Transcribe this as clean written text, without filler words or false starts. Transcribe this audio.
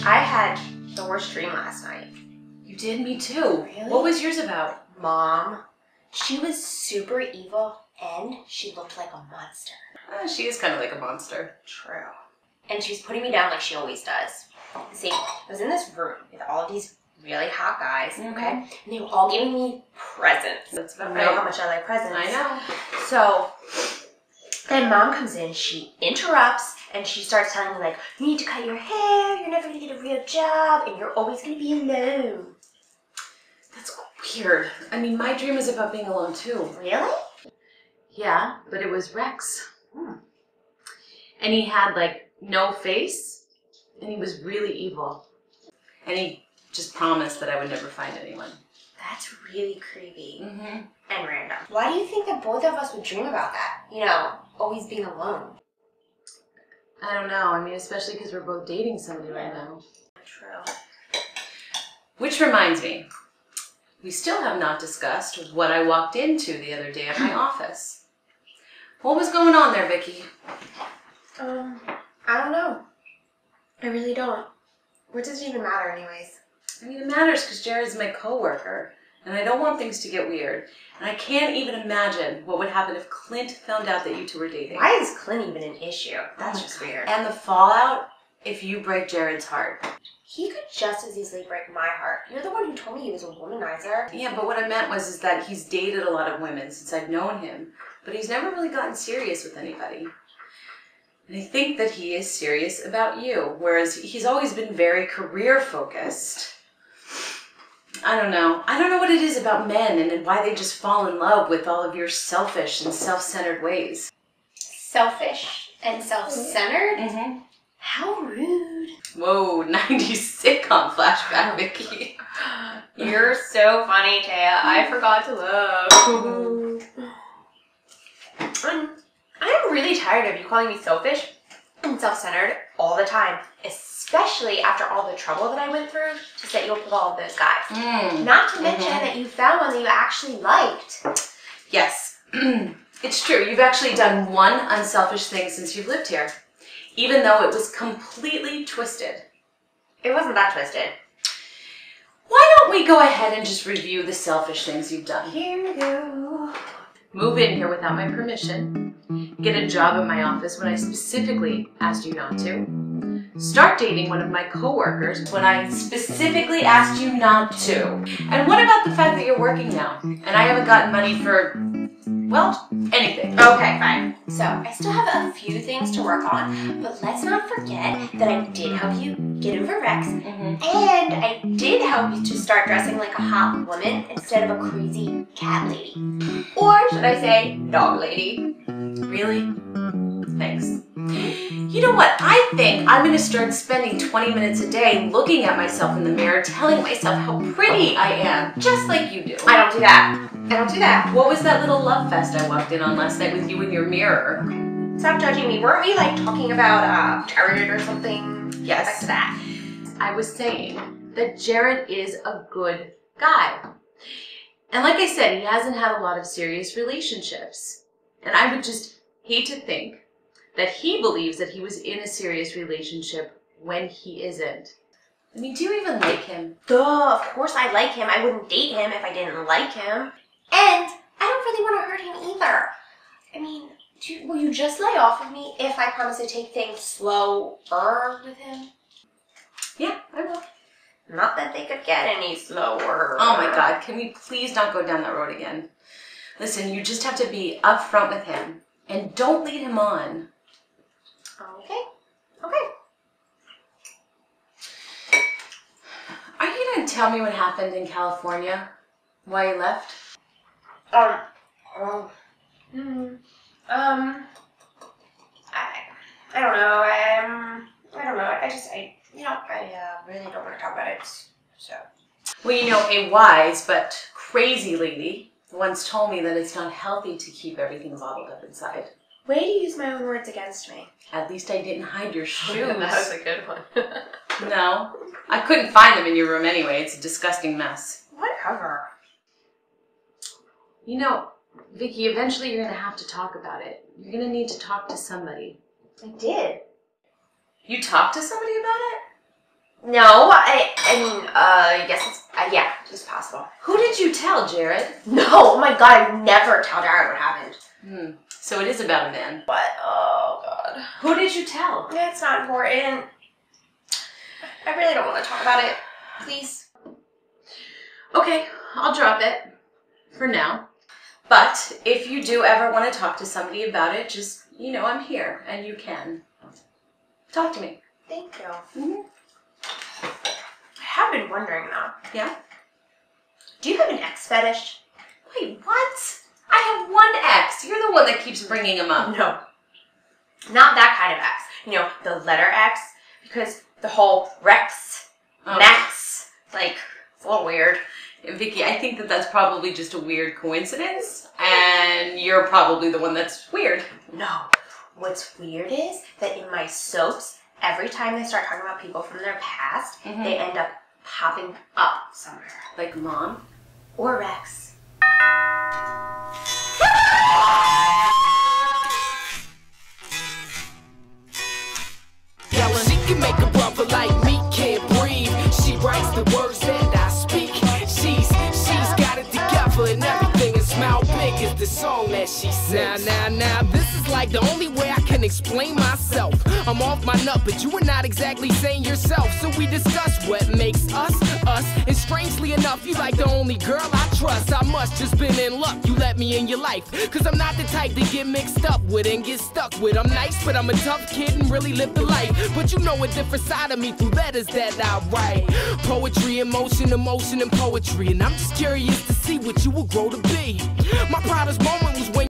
I had the worst dream last night. You did? Me too. Really? What was yours about? Mom. She was super evil and she looked like a monster. She is kind of like a monster. True. And she's putting me down like she always does. See, I was in this room with all of these really hot guys, okay? And they were all giving me presents. That's about You right. know how much I like presents. I know. So, then Mom comes in, she interrupts, and she starts telling me like, you need to cut your hair, you're never gonna get a real job, and you're always gonna be alone. That's weird. I mean, my dream is about being alone too. Really? Yeah, but it was Rex. And he had like no face, and he was really evil. And he just promised that I would never find anyone. That's really creepy. Mm-hmm. And random. Why do you think that both of us would dream about that? You know, always being alone. I don't know. I mean, especially because we're both dating somebody right now. True. Which reminds me, we still have not discussed what I walked into the other day at my office. What was going on there, Vicki? I don't know. I really don't. What does it even matter anyways? I mean, it matters because Jared's my coworker, and I don't want things to get weird. And I can't even imagine what would happen if Clint found out that you two were dating. Why is Clint even an issue? That's just weird. And the fallout if you break Jared's heart. He could just as easily break my heart. You're the one who told me he was a womanizer. Yeah, but what I meant was that he's dated a lot of women since I've known him, but he's never really gotten serious with anybody. And I think that he is serious about you, whereas he's always been very career-focused. I don't know. I don't know what it is about men and why they just fall in love with all of your selfish and self-centered ways. Selfish and self-centered? Mm-hmm. How rude. Whoa, 90s sitcom flashback, Vicki. You're so funny, Taya. I forgot to love. I'm really tired of you calling me selfish and self-centered all the time, especially after all the trouble that I went through to set you up with all of those guys. Not to mention that you found one that you actually liked. Yes, it's true. You've actually done one unselfish thing since you've lived here, even though it was completely twisted. It wasn't that twisted. Why don't we go ahead and just review the selfish things you've done? Here we go. Move in here without my permission. Get a job at my office when I specifically asked you not to. Start dating one of my coworkers when I specifically asked you not to. And what about the fact that you're working now and I haven't gotten money for, well, anything? Okay, fine. So, I still have a few things to work on, but let's not forget that I did help you get over Rex, and I did help you to start dressing like a hot woman instead of a crazy cat lady. Or should I say, dog lady? Really? Thanks. You know what? I think I'm going to start spending 20 minutes a day looking at myself in the mirror, telling myself how pretty I am, just like you do. I don't do that. I don't do that. What was that little love fest I walked in on last night with you in your mirror? Stop judging me. Weren't we like talking about Jared or something? Yes. Back to that. I was saying that Jared is a good guy. And like I said, he hasn't had a lot of serious relationships. And I would just hate to think that he believes that he was in a serious relationship when he isn't. I mean, do you even like him? Duh, of course I like him. I wouldn't date him if I didn't like him. And I don't really want to hurt him either. I mean, will you just lay off of me if I promise to take things slower with him? Yeah, I will. Not that they could get any slower. Oh my God, can we please not go down that road again? Listen, you just have to be upfront with him and don't lead him on. Okay. Okay. Are you going to tell me what happened in California? Why you left? I don't know. I don't know. I really don't want to talk about it. So. Well, you know, a wise but crazy lady once told me that it's not healthy to keep everything bottled up inside. Way to use my own words against me. At least I didn't hide your shoes. That was a good one. No, I couldn't find them in your room anyway. It's a disgusting mess. Whatever. You know, Vicki, eventually you're going to have to talk about it. You're going to need to talk to somebody. I did. You talked to somebody about it? No, I guess it's, yeah, it's possible. Who did you tell, Jared? No, oh my god, I would never tell Jared what happened. So it is about a man. What? Oh god. Who did you tell? It's not important. I really don't want to talk about it. Please. Okay, I'll drop it. For now. But if you do ever want to talk to somebody about it, just, you know, I'm here and you can. Talk to me. Thank you. I have been wondering though. Yeah? Do you have an ex fetish? Wait, what? I have one ex. You're the one that keeps bringing him up. No. Not that kind of X. You know, the letter X. Because the whole Rex, Max, like, it's a little weird. Vicky, I think that that's probably just a weird coincidence, and you're probably the one that's weird. No. What's weird is that in my soaps, every time they start talking about people from their past, they end up popping up somewhere. Like Mom? Or Rex. She can make a brother like me can't breathe. She writes the words that I speak. She's got it together and everything is smile big is the song that she sings. Now, this is like the only way I can explain myself. I'm off my nut, but you are not exactly saying yourself. So we discuss what makes us, and strangely enough, you like the only girl I trust. I must just been in luck, you let me in your life. Cause I'm not the type to get mixed up with and get stuck with. I'm nice, but I'm a tough kid and really live the life. But you know a different side of me through letters that I write. Poetry, emotion and poetry. And I'm just curious to see what you will grow to be. My proudest moment was when